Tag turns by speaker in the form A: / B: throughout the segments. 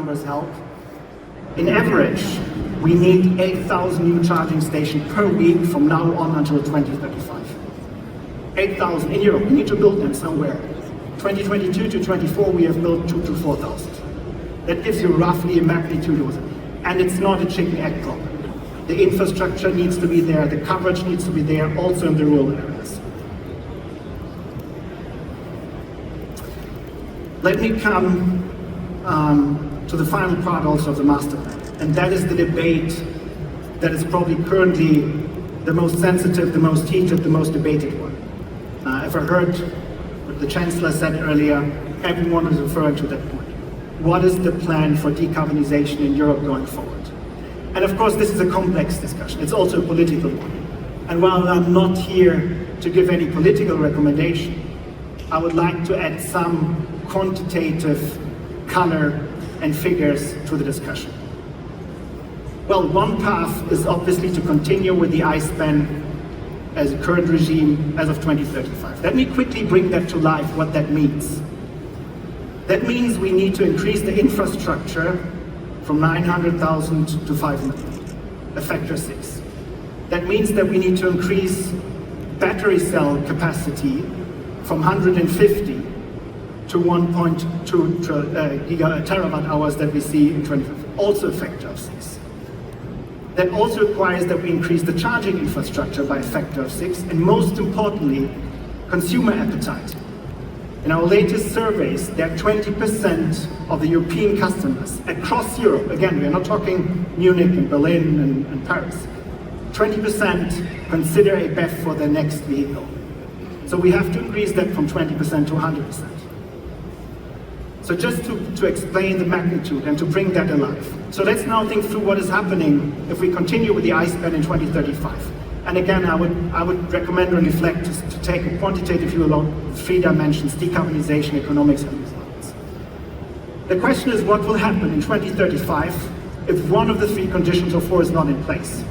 A: numbers help. In average, we need 8,000 new charging stations per week from now on until 2035. 8,000 in Europe. We need to build them somewhere. 2022 to 24, we have built 2,000 to 4,000. That gives you roughly a magnitude of it. And it's not a chicken egg problem. The infrastructure needs to be there, the coverage needs to be there, also in the rural areas. Let me come to the final part also of the master plan, and that is the debate that is probably currently the most sensitive, the most heated, the most debated one. If I heard what the Chancellor said earlier, everyone is referring to that point. What is the plan for decarbonization in Europe going forward? And of course, this is a complex discussion. It's also a political one. And while I'm not here to give any political recommendation, I would like to add some quantitative color and figures to the discussion. Well, one path is obviously to continue with the ICE ban as a current regime as of 2035. Let me quickly bring that to life, what that means. That means we need to increase the infrastructure from 900,000 to 5 million, a factor 6. That means that we need to increase battery cell capacity from 150 to 1.2 terawatt hours that we see in 2050, also a factor of 6. That also requires that we increase the charging infrastructure by a factor of 6, and most importantly, consumer appetite. In our latest surveys, there are 20% of the European customers across Europe, again, we are not talking Munich and Berlin and Paris, 20% consider a BEV for their next vehicle. So we have to increase that from 20% to 100%. So just to explain the magnitude and to bring that alive. So let's now think through what is happening if we continue with the ICE ban in 2035. And again, I would recommend and reflect to take a quantitative view along 3 dimensions: decarbonization, economics, and results. The question is, what will happen in 2035 if one of the 3 conditions or 4 is not in place?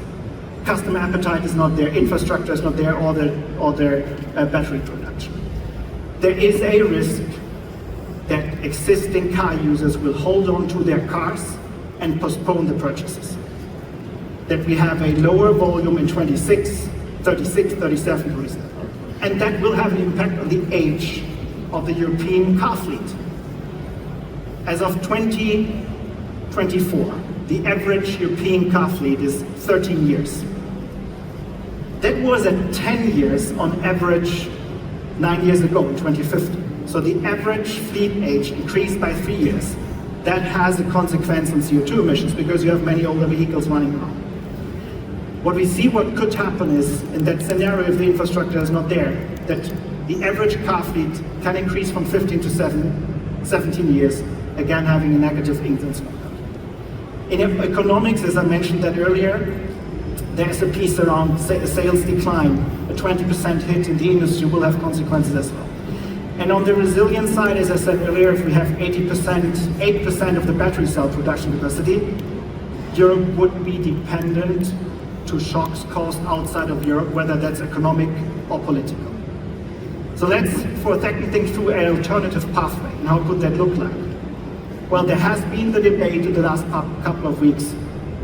A: Customer appetite is not there, infrastructure is not there, or their battery production. There is a risk that existing car users will hold on to their cars and postpone the purchases. That we have a lower volume in 26, 36, 37, for example. And that will have an impact on the age of the European car fleet. As of 2024, the average European car fleet is 13 years. That was at 10 years on average 9 years ago in 2050. So the average fleet age increased by 3 years. That has a consequence on CO2 emissions because you have many older vehicles running around. What we see what could happen is, in that scenario, if the infrastructure is not there, that the average car fleet can increase from 15 to 17 years, again having a negative influence on that. In economics, as I mentioned that earlier, there's a piece around sales decline. A 20% hit in the industry will have consequences as well. And on the resilience side, as I said earlier, if we have 8% of the battery cell production capacity, Europe would be dependent to shocks caused outside of Europe, whether that's economic or political. So let's, for a second, think through an alternative pathway, and how could that look like? Well, there has been the debate in the last couple of weeks.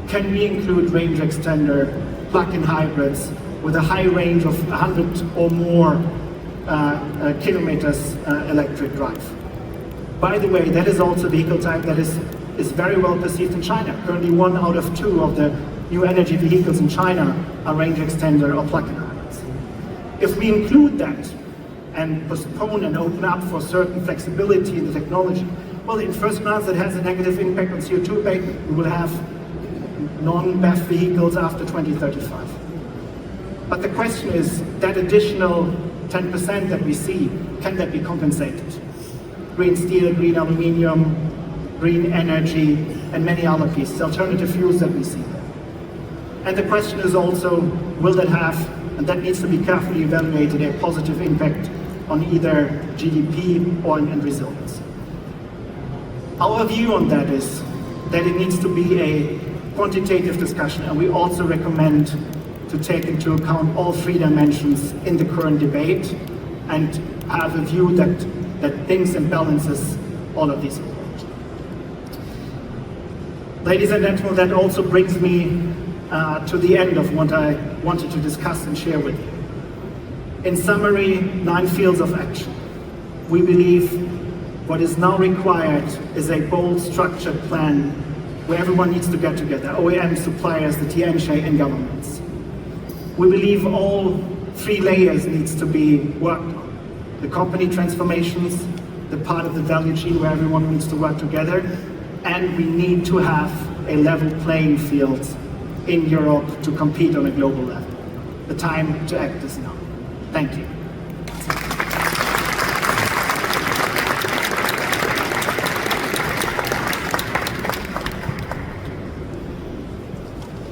A: Can we include range extender, plug-in hybrids with a high range of 100 or more kilometers electric drive? By the way, that is also a vehicle type that is very well perceived in China. Currently 1 out of 2 of the new energy vehicles in China are range extender or plug-in hybrids. If we include that and postpone and open up for certain flexibility in the technology, well, in first glance, it has a negative impact on CO2 abatement. We will have non-BEV vehicles after 2035. But the question is, that additional 10% that we see, can that be compensated? Green steel, green aluminium, green energy, and many other pieces, alternative fuels that we see. And the question is also, will that have, and that needs to be carefully evaluated, a positive impact on either GDP or in resilience? Our view on that is that it needs to be a quantitative discussion, and we also recommend to take into account all 3 dimensions in the current debate and have a view that thinks and balances all of these approaches. Ladies and gentlemen, that also brings me to the end of what I wanted to discuss and share with you. In summary, 9 fields of action. We believe what is now required is a bold, structured plan where everyone needs to get together, OEM, suppliers, the TNSHA, and governments. We believe all 3 layers needs to be worked on. The company transformations, the part of the value chain where everyone needs to work together, and we need to have a level playing field in Europe to compete on a global level. The time to act is now. Thank you.